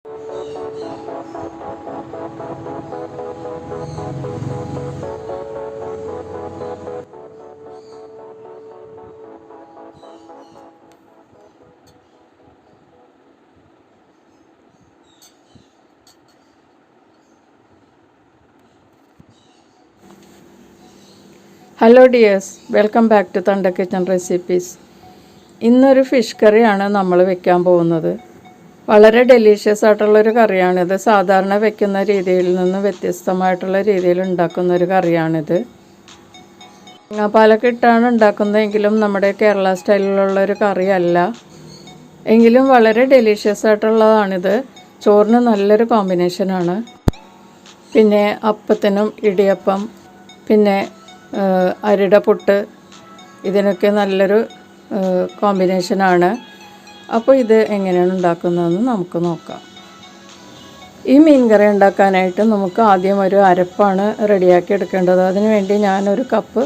Hello dears, welcome back to Thanda kitchen recipes. ഇന്നൊരു fish കറിയാണ് നമ്മൾ വെക്കാൻ പോകുന്നത്. വളരെ ഡെലീഷ്യസ് ആയിട്ടുള്ളൊരു കറിയാണിത്. സാധാരണ വെക്കുന്ന രീതിയിൽ നിന്ന് വ്യത്യസ്തമായിട്ടുള്ള രീതിയിൽ ഉണ്ടാക്കുന്നൊരു കറിയാണിത്. തേങ്ങാപ്പാലൊക്കെ ഇട്ടാണ് ഉണ്ടാക്കുന്നതെങ്കിലും നമ്മുടെ കേരള സ്റ്റൈലിലുള്ളൊരു കറിയല്ല. എങ്കിലും വളരെ ഡെലീഷ്യസ് ആയിട്ടുള്ളതാണിത്. ചോറിന് നല്ലൊരു കോമ്പിനേഷനാണ്. പിന്നെ അപ്പത്തിനും ഇടിയപ്പം, പിന്നെ അരിയുടെ പുട്ട്, ഇതിനൊക്കെ നല്ലൊരു കോമ്പിനേഷനാണ്. അപ്പോൾ ഇത് എങ്ങനെയാണ് ഉണ്ടാക്കുന്നതെന്ന് നമുക്ക് നോക്കാം. ഈ മീൻ കറി ഉണ്ടാക്കാനായിട്ട് നമുക്ക് ആദ്യം ഒരു അരപ്പാണ് റെഡിയാക്കി എടുക്കേണ്ടത്. അതിന് വേണ്ടി ഞാനൊരു കപ്പ്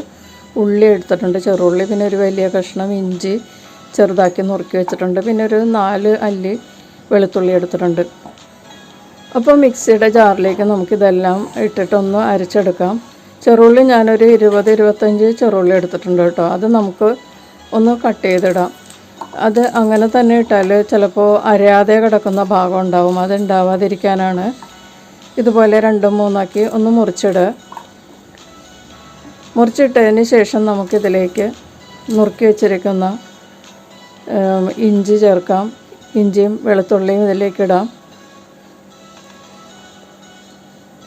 ഉള്ളി എടുത്തിട്ടുണ്ട്, ചെറുള്ളി. പിന്നെ ഒരു വലിയ കഷ്ണം ഇഞ്ചി ചെറുതാക്കി നുറുക്കി വെച്ചിട്ടുണ്ട്. പിന്നെ ഒരു 4 അല്ലി വെളുത്തുള്ളി എടുത്തിട്ടുണ്ട്. അപ്പോൾ മിക്സിയുടെ ജാറിലേക്ക് നമുക്കിതെല്ലാം ഇട്ടിട്ടൊന്ന് അരച്ചെടുക്കാം. ചെറുള്ളി ഞാനൊരു 20-25 ചെറുള്ളി എടുത്തിട്ടുണ്ട് കേട്ടോ. അത് നമുക്ക് ഒന്ന് കട്ട് ചെയ്തിടാം. അത് അങ്ങനെ തന്നെ ഇട്ടാൽ ചിലപ്പോൾ അരയാതെ കിടക്കുന്ന ഭാഗം ഉണ്ടാവും. അത് ഉണ്ടാവാതിരിക്കാനാണ് ഇതുപോലെ 2-3 ഒന്ന് മുറിച്ചിടുക. മുറിച്ചിട്ടതിന് ശേഷം നമുക്കിതിലേക്ക് നുറുക്കി വെച്ചിരിക്കുന്ന ഇഞ്ചി ചേർക്കാം. ഇഞ്ചിയും വെളുത്തുള്ളിയും ഇതിലേക്കിടാം.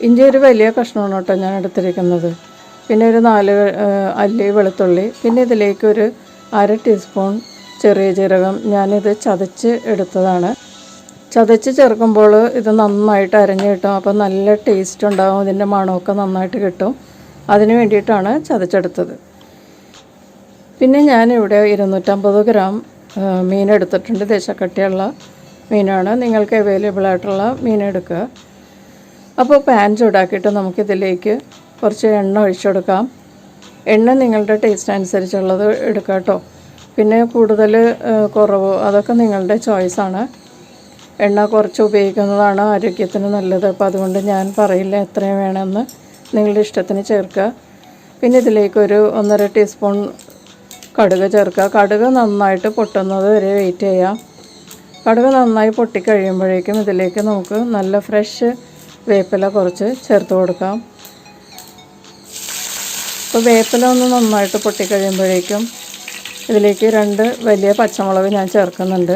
ഇഞ്ചി ഒരു വലിയ കഷ്ണമാണ് കേട്ടോ ഞാൻ എടുത്തിരിക്കുന്നത്. പിന്നെ ഒരു 4 അല്ലി വെളുത്തുള്ളി. പിന്നെ ഇതിലേക്ക് ഒരു 1/2 ടീസ്പൂൺ ചെറിയ ജീരകം. ഞാനിത് ചതച്ച് എടുത്തതാണ്. ചതച്ച് ചേർക്കുമ്പോൾ ഇത് നന്നായിട്ട് അരഞ്ഞ് കിട്ടും. അപ്പോൾ നല്ല ടേസ്റ്റ് ഉണ്ടാകും. ഇതിൻ്റെ മണമൊക്കെ നന്നായിട്ട് കിട്ടും. അതിന് വേണ്ടിയിട്ടാണ് ചതച്ചെടുത്തത്. പിന്നെ ഞാനിവിടെ 250 ഗ്രാം മീൻ എടുത്തിട്ടുണ്ട്. ദേശക്കട്ടിയുള്ള മീനാണ്. നിങ്ങൾക്ക് അവൈലബിൾ ആയിട്ടുള്ള മീൻ എടുക്കുക. അപ്പോൾ പാൻ ചൂടാക്കിയിട്ട് നമുക്കിതിലേക്ക് കുറച്ച് എണ്ണ ഒഴിച്ചു കൊടുക്കാം. എണ്ണ നിങ്ങളുടെ ടേസ്റ്റ് അനുസരിച്ചുള്ളത് എടുക്കുക കേട്ടോ. പിന്നെ കൂടുതൽ കുറവ് അതൊക്കെ നിങ്ങളുടെ ചോയ്സാണ്. എണ്ണ കുറച്ച് ഉപയോഗിക്കുന്നതാണ് ആരോഗ്യത്തിന് നല്ലത്. അപ്പോൾ അതുകൊണ്ട് ഞാൻ പറയില്ല എത്രയും വേണമെന്ന്, നിങ്ങളുടെ ഇഷ്ടത്തിന് ചേർക്കുക. പിന്നെ ഇതിലേക്കൊരു 1.5 ടീസ്പൂൺ കടുക് ചേർക്കുക. കടുക് നന്നായിട്ട് പൊട്ടുന്നത് വരെ വെയിറ്റ് ചെയ്യാം. കടുക് നന്നായി പൊട്ടിക്കഴിയുമ്പോഴേക്കും ഇതിലേക്ക് നമുക്ക് നല്ല ഫ്രഷ് വേപ്പില കുറച്ച് ചേർത്ത് കൊടുക്കാം. അപ്പോൾ വേപ്പില ഒന്ന് നന്നായിട്ട് പൊട്ടിക്കഴിയുമ്പോഴേക്കും ഇതിലേക്ക് 2 വലിയ പച്ചമുളക് ഞാൻ ചേർക്കുന്നുണ്ട്.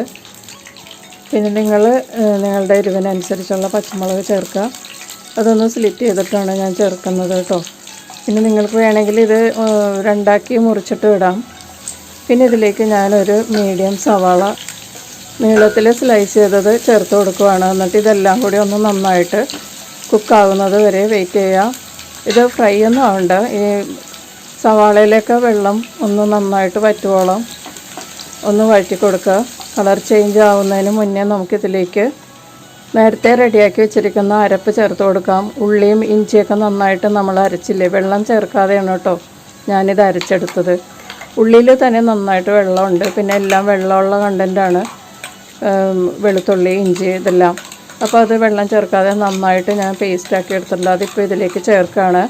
പിന്നെ നിങ്ങളുടെ എരിവിനനുസരിച്ചുള്ള പച്ചമുളക് ചേർക്കുക. അതൊന്ന് സ്ലിറ്റ് ചെയ്തിട്ടാണ് ഞാൻ ചേർക്കുന്നത് കേട്ടോ. പിന്നെ നിങ്ങൾക്ക് വേണമെങ്കിൽ ഇത് 2 മുറിച്ചിട്ട് ഇടാം. പിന്നെ ഇതിലേക്ക് ഞാനൊരു മീഡിയം സവാള നീളത്തിൽ സ്ലൈസ് ചെയ്തത് ചേർത്ത് കൊടുക്കുകയാണ്. എന്നിട്ട് ഇതെല്ലാം കൂടി ഒന്ന് നന്നായിട്ട് കുക്കാവുന്നത് വരെ വെയിറ്റ് ചെയ്യുക. ഇത് ഫ്രൈ ഒന്നും ആവണ്ട. ഈ സവാളയിലൊക്കെ വെള്ളം ഒന്ന് നന്നായിട്ട് വറ്റുവോളം ഒന്ന് വഴറ്റി കൊടുക്കുക. കളർ ചേഞ്ച് ആവുന്നതിന് മുന്നേ നമുക്കിതിലേക്ക് നേരത്തെ റെഡിയാക്കി വെച്ചിരിക്കുന്ന അരപ്പ് ചേർത്ത് കൊടുക്കാം. ഉള്ളിയും ഇഞ്ചിയൊക്കെ നന്നായിട്ട് നമ്മൾ അരച്ചില്ലേ, വെള്ളം ചേർക്കാതെയാണ് കേട്ടോ ഞാനിത് അരച്ചെടുത്തത്. ഉള്ളിയിൽ തന്നെ നന്നായിട്ട് വെള്ളമുണ്ട്. പിന്നെ എല്ലാം വെള്ളമുള്ള കണ്ടൻറ്റാണ് വെളുത്തുള്ളി, ഇഞ്ചി ഇതെല്ലാം. അപ്പോൾ അത് വെള്ളം ചേർക്കാതെ നന്നായിട്ട് ഞാൻ പേസ്റ്റാക്കി എടുത്തിട്ടുണ്ട്. അതിപ്പോൾ ഇതിലേക്ക് ചേർക്കുകയാണ്.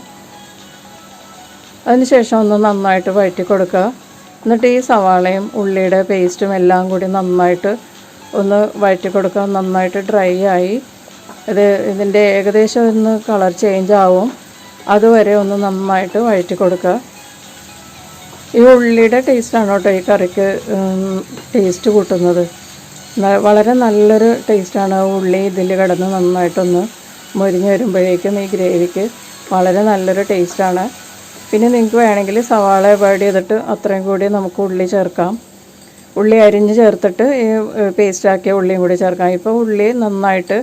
അതിനുശേഷം ഒന്ന് നന്നായിട്ട് വഴറ്റി കൊടുക്കുക. എന്നിട്ട് ഈ സവാളയും ഉള്ളിയുടെ പേസ്റ്റും എല്ലാം കൂടി നന്നായിട്ട് ഒന്ന് വഴറ്റി കൊടുക്കുക. നന്നായിട്ട് ഡ്രൈ ആയി ഇതിൻ്റെ ഏകദേശം ഒന്ന് കളർ ചേഞ്ച് ആവും. അതുവരെ ഒന്ന് നന്നായിട്ട് വഴറ്റി കൊടുക്കുക. ഈ ഉള്ളിയുടെ ടേസ്റ്റാണ് കേട്ടോ ഈ കറിക്ക് ടേസ്റ്റ് കൂട്ടുന്നത്. വളരെ നല്ലൊരു ടേസ്റ്റാണ്. ഉള്ളി ഇതിൽ കിടന്ന് നന്നായിട്ടൊന്ന് മൊരിഞ്ഞ് വരുമ്പോഴേക്കും ഈ ഗ്രേവിക്ക് വളരെ നല്ലൊരു ടേസ്റ്റാണ്. പിന്നെ നിങ്ങൾക്ക് വേണമെങ്കിൽ സവാള അവോയ്ഡ് ചെയ്തിട്ട് അത്രയും കൂടി നമുക്ക് ഉള്ളി ചേർക്കാം. ഉള്ളി അരിഞ്ഞ് ചേർത്തിട്ട് ഈ പേസ്റ്റാക്കിയ ഉള്ളിയും കൂടി ചേർക്കാം. ഇപ്പോൾ ഉള്ളി നന്നായിട്ട്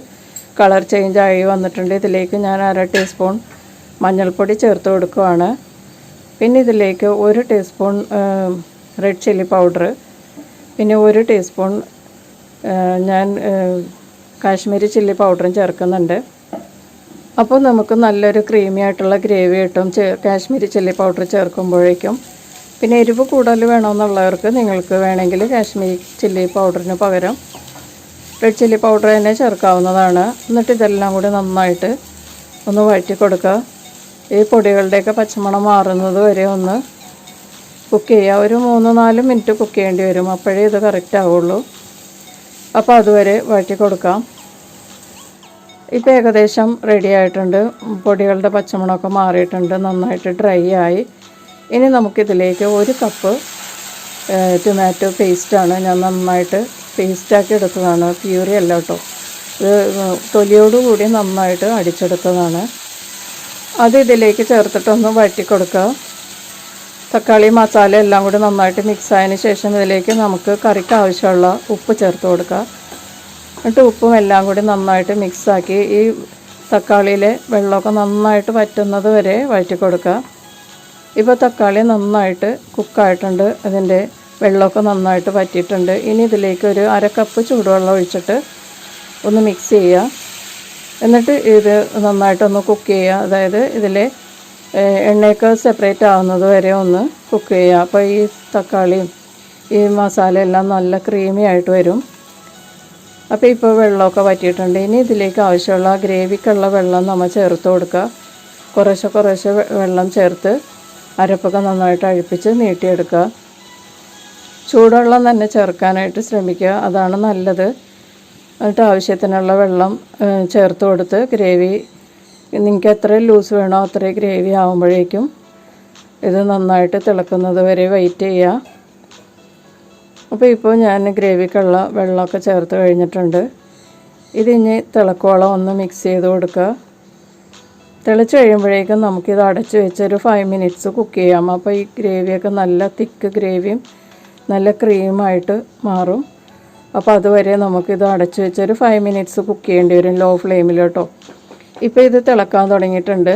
കളർ ചേഞ്ച് ആയി വന്നിട്ടുണ്ട്. ഇതിലേക്ക് ഞാൻ 1/2 ടീസ്പൂൺ മഞ്ഞൾപ്പൊടി ചേർത്ത് കൊടുക്കുകയാണ്. പിന്നെ ഇതിലേക്ക് 1 ടീസ്പൂൺ റെഡ് ചില്ലി പൗഡർ, പിന്നെ 1 ടീസ്പൂൺ ഞാൻ കാശ്മീരി ചില്ലി പൗഡറും ചേർക്കുന്നുണ്ട്. അപ്പോൾ നമുക്ക് നല്ലൊരു ക്രീമി ആയിട്ടുള്ള ഗ്രേവി കിട്ടും കാശ്മീരി ചില്ലി പൗഡർ ചേർക്കുമ്പോഴേക്കും. പിന്നെ എരിവ് കൂടുതൽ വേണമെന്നുള്ളവർക്ക് നിങ്ങൾക്ക് വേണമെങ്കിൽ കാശ്മീരി ചില്ലി പൗഡറിന് പകരം റെഡ് ചില്ലി പൗഡർ തന്നെ ചേർക്കാവുന്നതാണ്. എന്നിട്ട് ഇതെല്ലാം കൂടി നന്നായിട്ട് ഒന്ന് വഴറ്റി കൊടുക്കുക. ഈ പൊടികളുടെയൊക്കെ പച്ചമണം മാറുന്നത് വരെ ഒന്ന് കുക്ക് ചെയ്യുക. ഒരു 3-4 മിനിറ്റ് കുക്ക് ചെയ്യേണ്ടി വരും, അപ്പോഴേ ഇത് കറക്റ്റ് ആവുള്ളൂ. അപ്പോൾ അതുവരെ വഴറ്റി കൊടുക്കാം. ഇപ്പോൾ ഏകദേശം റെഡി ആയിട്ടുണ്ട്. പൊടികളുടെ പച്ചമണമൊക്കെ മാറിയിട്ടുണ്ട്, നന്നായിട്ട് ഡ്രൈ ആയി. ഇനി നമുക്കിതിലേക്ക് 1 കപ്പ് ടൊമാറ്റോ പേസ്റ്റാണ്. ഞാൻ നന്നായിട്ട് പേസ്റ്റാക്കി എടുത്തതാണ്, പ്യൂരി അല്ല കേട്ടോ. ഇത് തൊലിയോടുകൂടി നന്നായിട്ട് അടിച്ചെടുത്തതാണ്. അത് ഇതിലേക്ക് ചേർത്തിട്ടൊന്ന് വഴറ്റി കൊടുക്കുക. തക്കാളി മസാല എല്ലാം കൂടി നന്നായിട്ട് മിക്സ് ആയതിന് ശേഷം ഇതിലേക്ക് നമുക്ക് കറിക്ക് ആവശ്യമുള്ള ഉപ്പ് ചേർത്ത് കൊടുക്കുക. എന്നിട്ട് ഉപ്പും എല്ലാം കൂടി നന്നായിട്ട് മിക്സാക്കി ഈ തക്കാളിയിലെ വെള്ളമൊക്കെ നന്നായിട്ട് വറ്റുന്നത് വരെ വഴറ്റി കൊടുക്കുക. ഇപ്പോൾ തക്കാളി നന്നായിട്ട് കുക്കായിട്ടുണ്ട്, അതിൻ്റെ വെള്ളമൊക്കെ നന്നായിട്ട് വറ്റിയിട്ടുണ്ട്. ഇനി ഇതിലേക്ക് ഒരു 1/2 കപ്പ് ചൂടുവെള്ളം ഒഴിച്ചിട്ട് ഒന്ന് മിക്സ് ചെയ്യുക. എന്നിട്ട് ഇത് നന്നായിട്ടൊന്ന് കുക്ക് ചെയ്യുക. അതായത് ഇതിലെ എണ്ണയൊക്കെ സെപ്പറേറ്റ് ആവുന്നത് വരെ ഒന്ന് കുക്ക് ചെയ്യുക. അപ്പോൾ ഈ തക്കാളിയും ഈ മസാല എല്ലാം നല്ല ക്രീമി ആയിട്ട് വരും. അപ്പോൾ ഇപ്പോൾ വെള്ളമൊക്കെ വറ്റിയിട്ടുണ്ട്. ഇനി ഇതിലേക്ക് ആവശ്യമുള്ള ഗ്രേവിക്കുള്ള വെള്ളം നമ്മൾ ചേർത്ത് കൊടുക്കുക. കുറേശ്ശെ വെള്ളം ചേർത്ത് അരപ്പൊക്കെ നന്നായിട്ട് അഴിപ്പിച്ച് നീട്ടിയെടുക്കുക. ചൂടുവെള്ളം തന്നെ ചേർക്കാനായിട്ട് ശ്രമിക്കുക, അതാണ് നല്ലത്. എന്നിട്ട് ആവശ്യത്തിനുള്ള വെള്ളം ചേർത്ത് കൊടുത്ത് ഗ്രേവി നിങ്ങൾക്ക് എത്ര ലൂസ് വേണോ അത്രയും ഗ്രേവി ആകുമ്പോഴേക്കും ഇത് നന്നായിട്ട് തിളക്കുന്നത് വരെ വെയിറ്റ് ചെയ്യുക. അപ്പോൾ ഇപ്പോൾ ഞാൻ ഗ്രേവിക്കുള്ള വെള്ളമൊക്കെ ചേർത്ത് കഴിഞ്ഞിട്ടുണ്ട്. ഇതിനി തിളക്കോളം ഒന്ന് മിക്സ് ചെയ്ത് കൊടുക്കുക. തിളച്ച് കഴിയുമ്പോഴേക്കും നമുക്കിത് അടച്ച് വെച്ചൊരു 5 മിനിറ്റ്സ് കുക്ക് ചെയ്യാം. അപ്പോൾ ഈ ഗ്രേവിയൊക്കെ നല്ല തിക്ക് ഗ്രേവിയും നല്ല ക്രീമായിട്ട് മാറും. അപ്പോൾ അതുവരെ നമുക്കിത് അടച്ച് വെച്ചൊരു 5 മിനിറ്റ്സ് കുക്ക് ചെയ്യേണ്ടി വരും, ലോ ഫ്ലെയിമിൽ കേട്ടോ. ഇപ്പോൾ ഇത് തിളക്കാൻ തുടങ്ങിയിട്ടുണ്ട്.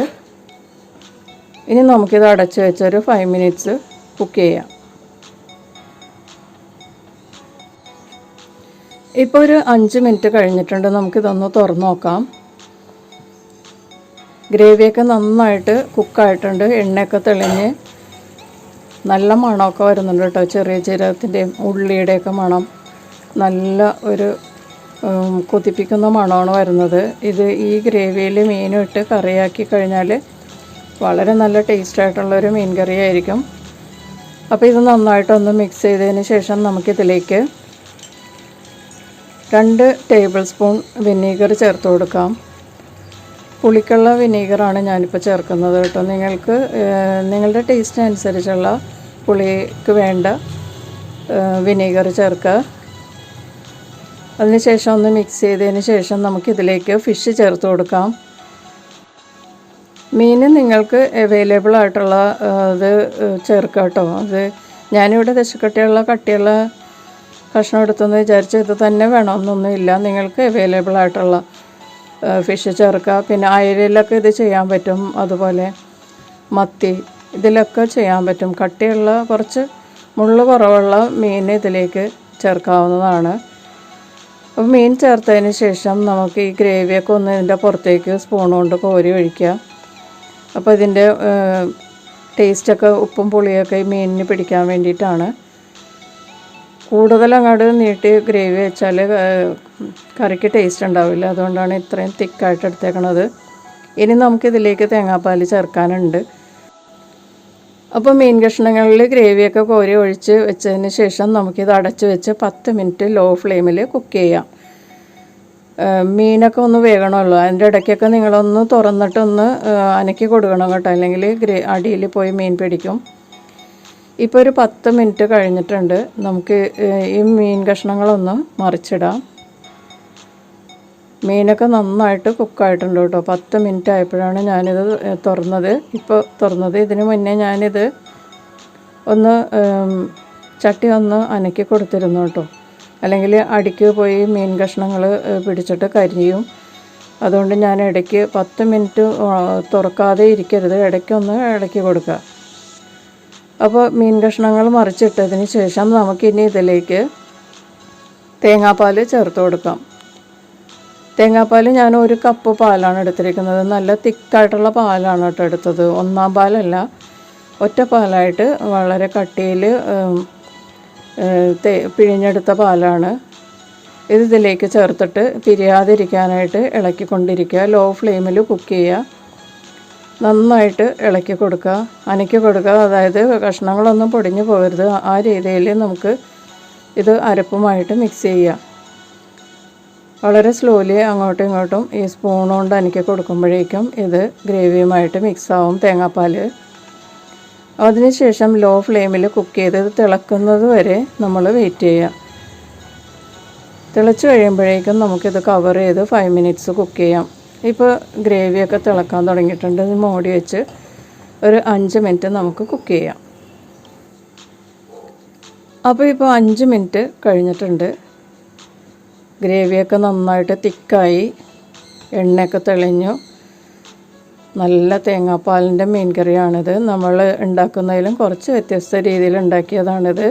ഇനി നമുക്കിത് അടച്ച് വെച്ചൊരു 5 മിനിറ്റ്സ് കുക്ക് ചെയ്യാം. ഇപ്പോൾ ഒരു 5 മിനിറ്റ് കഴിഞ്ഞിട്ടുണ്ട്. നമുക്കിതൊന്ന് തുറന്ന് നോക്കാം. ഗ്രേവിയൊക്കെ നന്നായിട്ട് കുക്കായിട്ടുണ്ട്, എണ്ണയൊക്കെ തെളിഞ്ഞ് നല്ല മണമൊക്കെ വരുന്നുണ്ട് കേട്ടോ. ചെറിയ ജീരകത്തിൻ്റെയും ഉള്ളിയുടെയൊക്കെ മണം, നല്ല ഒരു കൊതിപ്പിക്കുന്ന മണമാണ് വരുന്നത്. ഇത് ഈ ഗ്രേവിയിൽ മീനും ഇട്ട് കറിയാക്കി കഴിഞ്ഞാൽ വളരെ നല്ല ടേസ്റ്റായിട്ടുള്ളൊരു മീൻ കറിയായിരിക്കും. അപ്പോൾ ഇത് നന്നായിട്ടൊന്ന് മിക്സ് ചെയ്തതിന് ശേഷം നമുക്കിതിലേക്ക് 2 ടേബിൾ സ്പൂൺ വിനീഗർ ചേർത്ത് കൊടുക്കാം. പുളിക്കുള്ള വിനീഗറാണ് ഞാനിപ്പോൾ ചേർക്കുന്നത് കേട്ടോ. നിങ്ങൾക്ക് നിങ്ങളുടെ ടേസ്റ്റ് അനുസരിച്ചുള്ള പുളിക്ക് വേണ്ട വിനീഗർ ചേർക്കുക. അതിനുശേഷം ഒന്ന് മിക്സ് ചെയ്തതിന് ശേഷം നമുക്കിതിലേക്ക് ഫിഷ് ചേർത്ത് കൊടുക്കാം. മീൻ നിങ്ങൾക്ക് അവൈലബിൾ ആയിട്ടുള്ള ഇത് ചേർക്കുക കേട്ടോ. അത് ഞാനിവിടെ കട്ടിയുള്ള കഷ്ണം എടുത്തെന്ന് വിചാരിച്ച് ഇത് തന്നെ വേണമെന്നൊന്നുമില്ല. നിങ്ങൾക്ക് അവൈലബിൾ ആയിട്ടുള്ള ഫിഷ് ചേർക്കുക. പിന്നെ അയലയിലൊക്കെ ഇത് ചെയ്യാൻ പറ്റും, അതുപോലെ മത്തി ഇതിലൊക്കെ ചെയ്യാൻ പറ്റും. കട്ടിയുള്ള കുറച്ച് മുള്ള് കുറവുള്ള മീൻ ഇതിലേക്ക് ചേർക്കാവുന്നതാണ്. അപ്പോൾ മീൻ ചേർത്തതിന് ശേഷം നമുക്ക് ഈ ഗ്രേവിയൊക്കെ ഒന്ന് ഇതിൻ്റെ പുറത്തേക്ക് സ്പൂൺ കൊണ്ട് കോരി ഒഴിക്കുക. അപ്പോൾ ഇതിൻ്റെ ടേസ്റ്റൊക്കെ ഉപ്പും പുളിയൊക്കെ ഈ മീനിന് പിടിക്കാൻ വേണ്ടിയിട്ടാണ്. കൂടുതൽ അങ്ങോട്ട് നീട്ടി ഗ്രേവി വെച്ചാൽ കറിക്ക് ടേസ്റ്റ് ഉണ്ടാവില്ല, അതുകൊണ്ടാണ് ഇത്രയും തിക്കായിട്ട് എടുത്തേക്കണത്. ഇനി നമുക്കിതിലേക്ക് തേങ്ങാപ്പാൽ ചേർക്കാനുണ്ട്. അപ്പോൾ മീൻ കഷ്ണങ്ങളിൽ ഗ്രേവിയൊക്കെ കോരി ഒഴിച്ച് വെച്ചതിന് ശേഷം നമുക്കിത് അടച്ച് വെച്ച് 10 മിനിറ്റ് ലോ ഫ്ലെയിമിൽ കുക്ക് ചെയ്യാം. മീനൊക്കെ ഒന്ന് വേകണമല്ലോ, അതിൻ്റെ ഇടയ്ക്കൊക്കെ നിങ്ങളൊന്ന് തുറന്നിട്ടൊന്ന് അനക്കി കൊടുക്കണം കേട്ടോ, അല്ലെങ്കിൽ അടിയിൽ പോയി മീൻ പിടിക്കും. ഇപ്പോൾ ഒരു 10 മിനിറ്റ് കഴിഞ്ഞിട്ടുണ്ട്. നമുക്ക് ഈ മീൻ കഷ്ണങ്ങളൊന്ന് മറിച്ചിടാം. മീനൊക്കെ നന്നായിട്ട് കുക്കായിട്ടുണ്ട് കേട്ടോ. 10 മിനിറ്റ് ആയപ്പോഴാണ് ഞാനിത് തുറന്നത്. ഇതിന് മുന്നേ ഞാനിത് ഒന്ന് ചട്ടി ഒന്ന് അനക്കി കൊടുത്തിരുന്നു കേട്ടോ, അല്ലെങ്കിൽ അടിക്ക് പോയി മീൻ കഷ്ണങ്ങൾ പിടിച്ചിട്ട് കരിയും. അതുകൊണ്ട് ഞാൻ ഇടയ്ക്ക് 10 മിനിറ്റ് തുറക്കാതെ ഇരിക്കരുത്, ഇടയ്ക്കൊന്ന് ഇളക്കി കൊടുക്കുക. അപ്പോൾ മീൻ കഷ്ണങ്ങൾ മറിച്ചിട്ടതിന് ശേഷം നമുക്കിനി ഇതിലേക്ക് തേങ്ങാപ്പാൽ ചേർത്ത് കൊടുക്കാം. തേങ്ങാപ്പാൽ ഞാൻ 1 കപ്പ് പാലാണ് എടുത്തിരിക്കുന്നത്. നല്ല തിക്കായിട്ടുള്ള പാലാണ് കേട്ടോ എടുത്തത്. 1-ാം പാലല്ല, ഒറ്റ പാലായിട്ട് വളരെ കട്ടിയിൽ പിഴിഞ്ഞെടുത്ത പാലാണ്. ഇതിലേക്ക് ചേർത്തിട്ട് പിരിയാതിരിക്കാനായിട്ട് ഇളക്കിക്കൊണ്ടിരിക്കുക. ലോ ഫ്ലെയിമിൽ കുക്ക് ചെയ്യുക. നന്നായിട്ട് ഇളക്കി കൊടുക്കുക, അനക്കി കൊടുക്കുക. അതായത് കഷ്ണങ്ങളൊന്നും പൊടിഞ്ഞു പോകരുത്. ആ രീതിയിൽ നമുക്ക് ഇത് അരപ്പുമായിട്ട് മിക്സ് ചെയ്യുക. വളരെ സ്ലോലി അങ്ങോട്ടും ഇങ്ങോട്ടും ഈ സ്പൂൺ കൊണ്ട് അനക്കി കൊടുക്കുമ്പോഴേക്കും ഇത് ഗ്രേവിയുമായിട്ട് മിക്സാവും തേങ്ങാപ്പാൽ. അതിനുശേഷം ലോ ഫ്ലെയിമിൽ കുക്ക് ചെയ്ത് ഇത് തിളക്കുന്നത് വരെ നമ്മൾ വെയിറ്റ് ചെയ്യുക. തിളച്ച് കഴിയുമ്പോഴേക്കും നമുക്കിത് കവർ ചെയ്ത് 5 മിനിറ്റ്സ് കുക്ക് ചെയ്യാം. ഇപ്പോൾ ഗ്രേവിയൊക്കെ തിളക്കാൻ തുടങ്ങിയിട്ടുണ്ട്. ഇത് മൂടി വെച്ച് ഒരു 5 മിനിറ്റ് നമുക്ക് കുക്ക് ചെയ്യാം. അപ്പോൾ ഇപ്പോൾ 5 മിനിറ്റ് കഴിഞ്ഞിട്ടുണ്ട്. ഗ്രേവിയൊക്കെ നന്നായിട്ട് തിക്കായി, എണ്ണയൊക്കെ തെളിഞ്ഞു. നല്ല തേങ്ങാപ്പാലിൻ്റെ മീൻ കറിയാണിത്. നമ്മൾ ഉണ്ടാക്കുന്നതിലും കുറച്ച് വ്യത്യസ്ത രീതിയിൽ ഉണ്ടാക്കിയതാണിത്.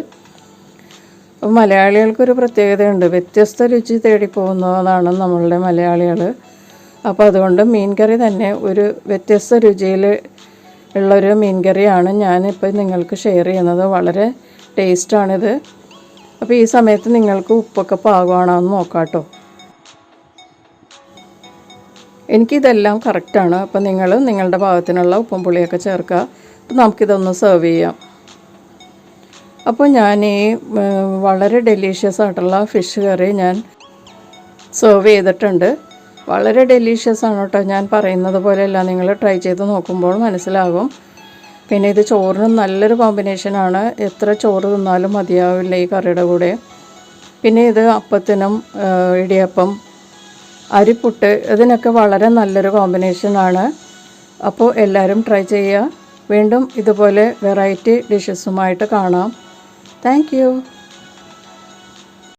മലയാളികൾക്കൊരു പ്രത്യേകതയുണ്ട്, വ്യത്യസ്ത രുചി തേടിപ്പോകുന്നതാണ് നമ്മളുടെ മലയാളികൾ. അപ്പോൾ അതുകൊണ്ട് മീൻ കറി തന്നെ ഒരു വ്യത്യസ്ത രുചിയിൽ ഉള്ളൊരു മീൻ കറിയാണ് ഞാനിപ്പോൾ നിങ്ങൾക്ക് ഷെയർ ചെയ്യുന്നത്. വളരെ ടേസ്റ്റാണിത്. അപ്പോൾ ഈ സമയത്ത് നിങ്ങൾക്ക് ഉപ്പൊക്കെ പാകമാണോ എന്ന് നോക്കാം കേട്ടോ. എനിക്കിതെല്ലാം കറക്റ്റാണ്. അപ്പോൾ നിങ്ങൾ നിങ്ങളുടെ പാകത്തിനുള്ള ഉപ്പും പുളിയൊക്കെ ചേർക്കുക. അപ്പോൾ നമുക്കിതൊന്ന് സെർവ് ചെയ്യാം. അപ്പോൾ ഞാൻ ഈ വളരെ ഡെലീഷ്യസ് ആയിട്ടുള്ള ഫിഷ് കറി ഞാൻ സെർവ് ചെയ്തിട്ടുണ്ട്. വളരെ ഡെലീഷ്യസ് ആണ് കേട്ടോ. ഞാൻ പറയുന്നത് പോലെയല്ല, നിങ്ങൾ ട്രൈ ചെയ്ത് നോക്കുമ്പോൾ മനസ്സിലാകും. പിന്നെ ഇത് ചോറിനും നല്ലൊരു കോമ്പിനേഷനാണ്. എത്ര ചോറ് തിന്നാലും മതിയാവില്ല ഈ കറിയുടെ കൂടെ. പിന്നെ ഇത് അപ്പത്തിനും ഇടിയപ്പം, അരിപ്പുട്ട്, ഇതിനൊക്കെ വളരെ നല്ലൊരു കോമ്പിനേഷനാണ്. അപ്പോൾ എല്ലാവരും ട്രൈ ചെയ്യുക. വീണ്ടും ഇതുപോലെ വെറൈറ്റി ഡിഷസുമായിട്ട് കാണാം. Thank you.